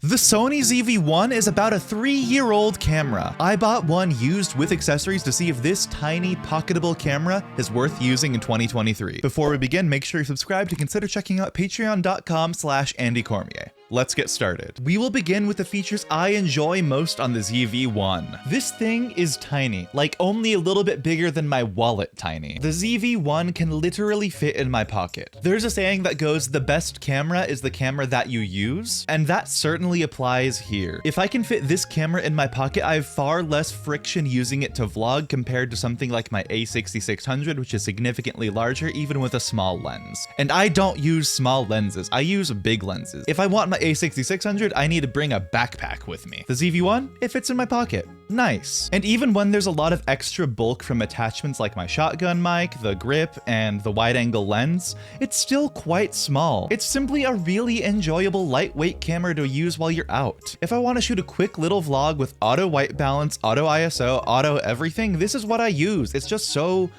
The Sony ZV1 is about a 3-year-old camera. I bought one used with accessories to see if this tiny, pocketable camera is worth using in 2023. Before we begin, make sure you subscribe to consider checking out patreon.com/AndyCormier. Let's get started. We will begin with the features I enjoy most on the ZV1. This thing is tiny, like only a little bit bigger than my wallet tiny. The ZV1 can literally fit in my pocket. There's a saying that goes, the best camera is the camera that you use, and that certainly applies here. If I can fit this camera in my pocket, I have far less friction using it to vlog compared to something like my a6600, which is significantly larger even with a small lens. And I don't use small lenses, I use big lenses. If I want my a6600, I need to bring a backpack with me. The ZV1, it fits in my pocket. Nice. And even when there's a lot of extra bulk from attachments like my shotgun mic, the grip, and the wide-angle lens, it's still quite small. It's simply a really enjoyable lightweight camera to use while you're out. If I want to shoot a quick little vlog with auto white balance, auto ISO, auto everything, this is what I use. It's just so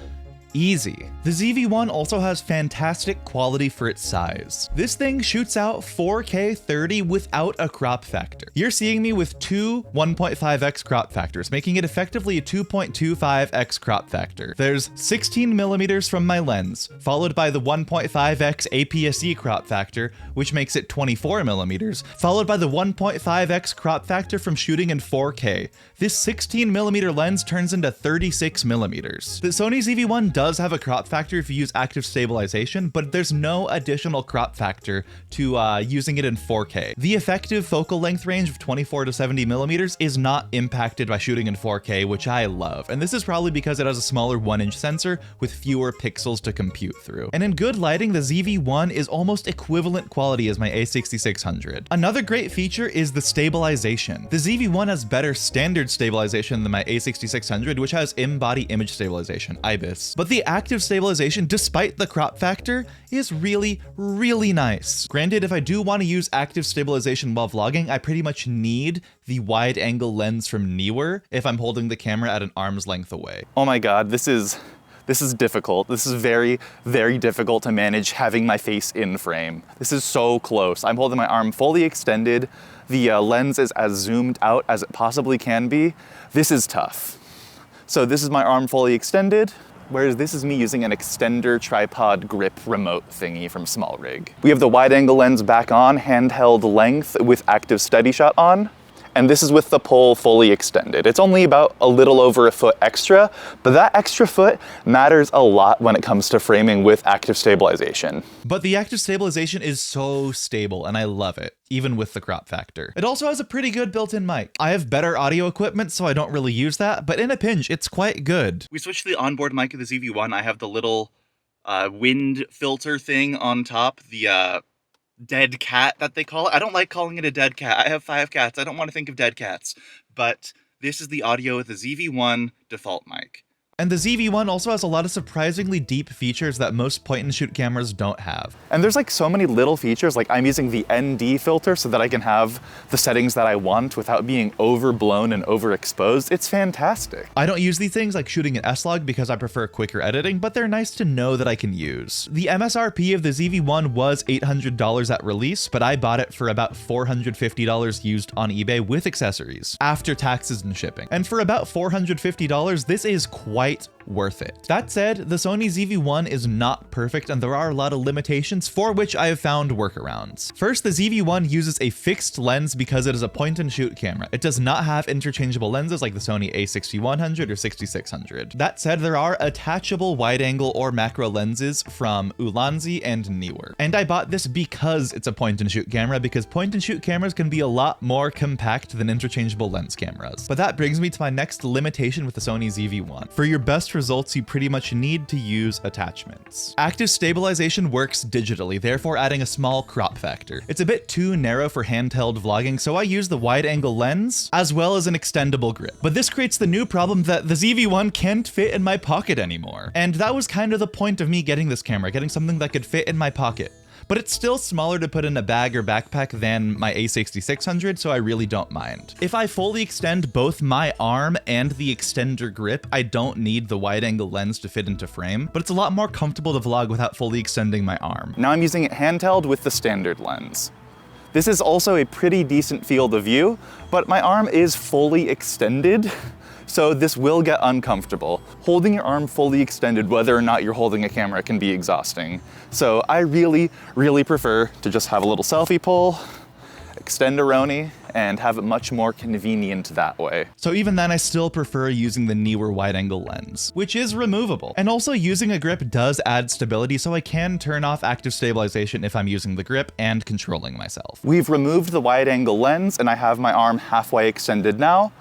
easy. The ZV1 also has fantastic quality for its size. This thing shoots out 4K 30 without a crop factor. You're seeing me with two 1.5x crop factors, making it effectively a 2.25x crop factor. There's 16 millimeters from my lens, followed by the 1.5x APS-C crop factor, which makes it 24 millimeters, followed by the 1.5x crop factor from shooting in 4K. This 16 millimeter lens turns into 36 millimeters. The Sony ZV1 does have a crop factor if you use active stabilization, but there's no additional crop factor to using it in 4K. The effective focal length range of 24 to 70 millimeters is not impacted by shooting in 4K, which I love. And this is probably because it has a smaller 1-inch sensor with fewer pixels to compute through. And in good lighting, the ZV1 is almost equivalent quality as my a6600. Another great feature is the stabilization. The ZV1 has better standard stabilization than my a6600, which has in-body image stabilization, IBIS. But the active stabilization, despite the crop factor, is really, really nice. Granted, if I do want to use active stabilization while vlogging, I pretty much need the wide angle lens from Neewer if I'm holding the camera at an arm's length away. Oh my God, this is difficult. This is very, very difficult to manage having my face in frame. This is so close. I'm holding my arm fully extended. The lens is as zoomed out as it possibly can be. This is tough. So this is my arm fully extended, whereas this is me using an extender tripod grip remote thingy from SmallRig. We have the wide angle lens back on, handheld length with active steady shot on. And this is with the pole fully extended. It's only about a little over a foot extra, but that extra foot matters a lot when it comes to framing with active stabilization. But the active stabilization is so stable, and I love it, even with the crop factor. It also has a pretty good built-in mic. I have better audio equipment, so I don't really use that, but in a pinch, it's quite good. We switched to the onboard mic of the ZV1. I have the little wind filter thing on top, the dead cat that they call it. I don't like calling it a dead cat. I have 5 cats. I don't want to think of dead cats. But this is the audio with the ZV1 default mic. And the ZV1 also has a lot of surprisingly deep features that most point-and-shoot cameras don't have. And there's like so many little features, like I'm using the ND filter so that I can have the settings that I want without being overblown and overexposed. It's fantastic. I don't use these things like shooting in S-Log because I prefer quicker editing, but they're nice to know that I can use. The MSRP of the ZV1 was $800 at release, but I bought it for about $450 used on eBay with accessories, after taxes and shipping. And for about $450, this is quite worth it. That said, the Sony ZV1 is not perfect and there are a lot of limitations for which I have found workarounds. First, the ZV1 uses a fixed lens because it is a point-and-shoot camera. It does not have interchangeable lenses like the Sony a6100 or 6600. That said, there are attachable wide-angle or macro lenses from Ulanzi and Neewer. And I bought this because it's a point-and-shoot camera, because point-and-shoot cameras can be a lot more compact than interchangeable lens cameras. But that brings me to my next limitation with the Sony ZV1. For your best results, you pretty much need to use attachments. Active stabilization works digitally, therefore adding a small crop factor. It's a bit too narrow for handheld vlogging, so I use the wide-angle lens as well as an extendable grip. But this creates the new problem that the ZV1 can't fit in my pocket anymore. And that was kind of the point of me getting this camera, getting something that could fit in my pocket. but it's still smaller to put in a bag or backpack than my a6600, so I really don't mind. If I fully extend both my arm and the extender grip, I don't need the wide-angle lens to fit into frame, but it's a lot more comfortable to vlog without fully extending my arm. Now I'm using it handheld with the standard lens. This is also a pretty decent field of view, but my arm is fully extended, so this will get uncomfortable. Holding your arm fully extended, whether or not you're holding a camera, can be exhausting. So I really, really prefer to just have a little selfie pole, extend a Roni, and have it much more convenient that way. So even then, I still prefer using the newer wide-angle lens, which is removable. And also using a grip does add stability, so I can turn off active stabilization if I'm using the grip and controlling myself. We've removed the wide-angle lens, and I have my arm halfway extended now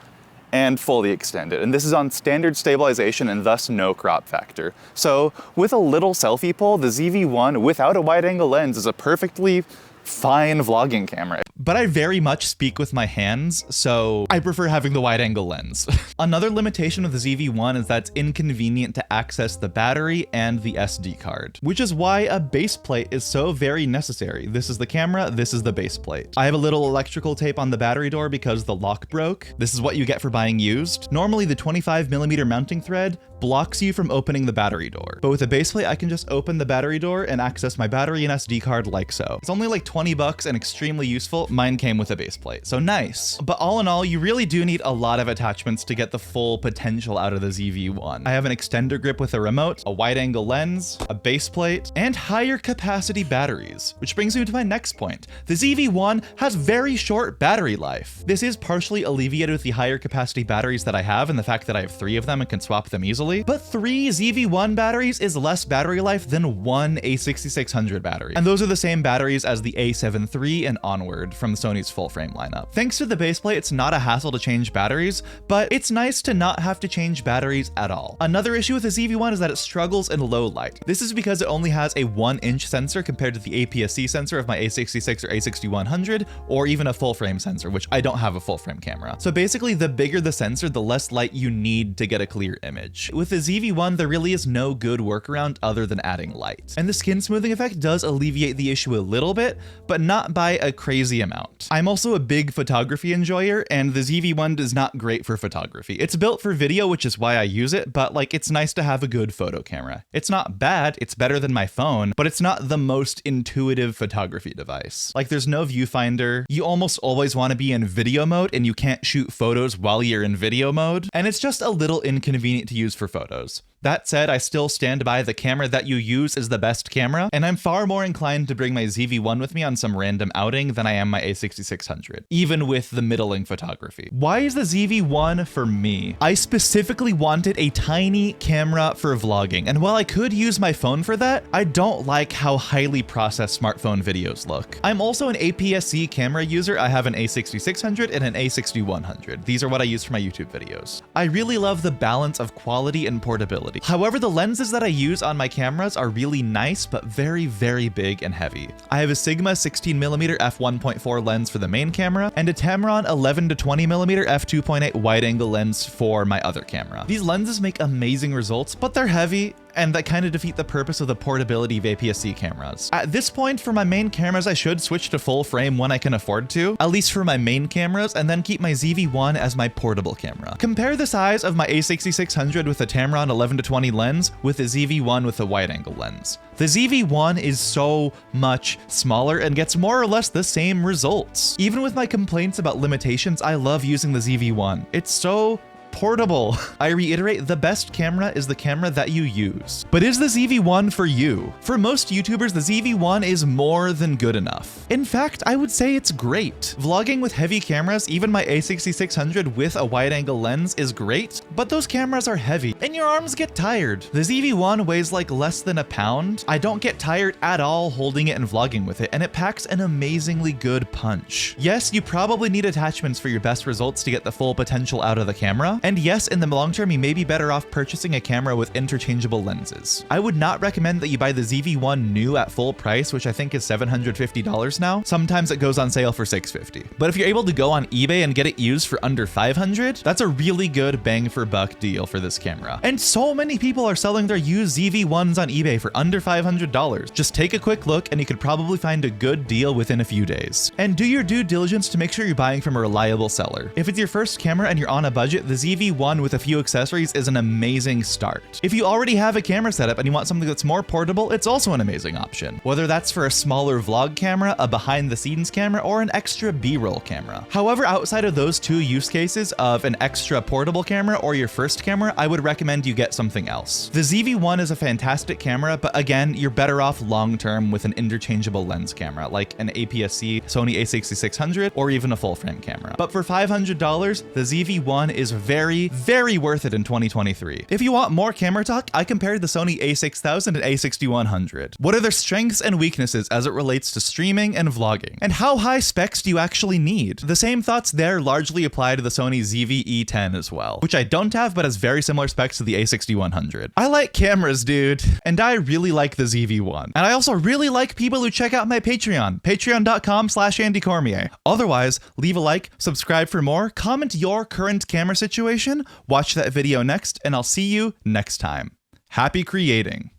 and fully extended. And this is on standard stabilization and thus no crop factor. So with a little selfie pole, the ZV1 without a wide-angle lens is a perfectly fine vlogging camera. But I very much speak with my hands, so I prefer having the wide-angle lens. Another limitation of the ZV1 is that it's inconvenient to access the battery and the SD card, which is why a base plate is so very necessary. This is the camera, this is the base plate. I have a little electrical tape on the battery door because the lock broke. This is what you get for buying used. Normally the 25mm mounting thread blocks you from opening the battery door. But with a base plate, I can just open the battery door and access my battery and SD card like so. It's only like 20 bucks and extremely useful. Mine came with a base plate, so nice. But all in all, you really do need a lot of attachments to get the full potential out of the ZV1. I have an extender grip with a remote, a wide angle lens, a base plate, and higher capacity batteries, which brings me to my next point. The ZV1 has very short battery life. This is partially alleviated with the higher capacity batteries that I have and the fact that I have 3 of them and can swap them easily. But 3 ZV1 batteries is less battery life than 1 A6600 battery. And those are the same batteries as the A7 III and onward from Sony's full frame lineup. Thanks to the base plate, it's not a hassle to change batteries, but it's nice to not have to change batteries at all. Another issue with the ZV1 is that it struggles in low light. This is because it only has a 1-inch sensor compared to the APS-C sensor of my A66 or A6100, or even a full frame sensor, which I don't have a full frame camera. So basically, the bigger the sensor, the less light you need to get a clear image. With the ZV1, there really is no good workaround other than adding light. And the skin smoothing effect does alleviate the issue a little bit, but not by a crazy amount. I'm also a big photography enjoyer, and the ZV1 is not great for photography. It's built for video, which is why I use it, but like, it's nice to have a good photo camera. It's not bad, it's better than my phone, but it's not the most intuitive photography device. Like, there's no viewfinder. You almost always want to be in video mode, and you can't shoot photos while you're in video mode, and it's just a little inconvenient to use for photos. That said, I still stand by the camera that you use is the best camera, and I'm far more inclined to bring my ZV1 with me on some random outing than I am my A6600, even with the middling photography. Why is the ZV1 for me? I specifically wanted a tiny camera for vlogging, and while I could use my phone for that, I don't like how highly processed smartphone videos look. I'm also an APS-C camera user. I have an A6600 and an A6100. These are what I use for my YouTube videos. I really love the balance of quality and portability. However, the lenses that I use on my cameras are really nice, but very, very big and heavy. I have a Sigma 16mm f1.4 lens for the main camera, and a Tamron 11 to 20mm f2.8 wide-angle lens for my other camera. These lenses make amazing results, but they're heavy, and that kind of defeat the purpose of the portability of APS-C cameras. At this point, for my main cameras, I should switch to full frame when I can afford to, at least for my main cameras, and then keep my ZV1 as my portable camera. Compare the size of my A6600 with a Tamron 11 to 20 lens with the ZV1 with a wide-angle lens. The ZV1 is so much smaller and gets more or less the same results. Even with my complaints about limitations, I love using the ZV1. It's so portable. I reiterate, the best camera is the camera that you use. But is the ZV1 for you? For most YouTubers, the ZV1 is more than good enough. In fact, I would say it's great. Vlogging with heavy cameras, even my A6600 with a wide-angle lens is great, but those cameras are heavy and your arms get tired. The ZV1 weighs like less than a pound. I don't get tired at all holding it and vlogging with it, and it packs an amazingly good punch. Yes, you probably need attachments for your best results to get the full potential out of the camera. And yes, in the long term, you may be better off purchasing a camera with interchangeable lenses. I would not recommend that you buy the ZV1 new at full price, which I think is $750 now. Sometimes it goes on sale for $650. But if you're able to go on eBay and get it used for under $500, that's a really good bang for buck deal for this camera. And so many people are selling their used ZV1s on eBay for under $500. Just take a quick look and you could probably find a good deal within a few days. And do your due diligence to make sure you're buying from a reliable seller. If it's your first camera and you're on a budget, the ZV1 with a few accessories is an amazing start. If you already have a camera setup and you want something that's more portable, it's also an amazing option. Whether that's for a smaller vlog camera, a behind the scenes camera, or an extra B-roll camera. However, outside of those two use cases of an extra portable camera or your first camera, I would recommend you get something else. The ZV1 is a fantastic camera, but again, you're better off long-term with an interchangeable lens camera, like an APS-C Sony a6600 or even a full-frame camera. But for $500, the ZV1 is very, very worth it in 2023. If you want more camera talk, I compared the Sony a6000 and a6100. What are their strengths and weaknesses as it relates to streaming and vlogging? And how high specs do you actually need? The same thoughts there largely apply to the Sony ZV-E10 as well, which I don't have but has very similar specs to the a6100. I like cameras, dude, and I really like the ZV-1. And I also really like people who check out my Patreon, patreon.com/Andy Cormier. Otherwise, leave a like, subscribe for more, comment your current camera situation, watch that video next, and I'll see you next time. Happy creating.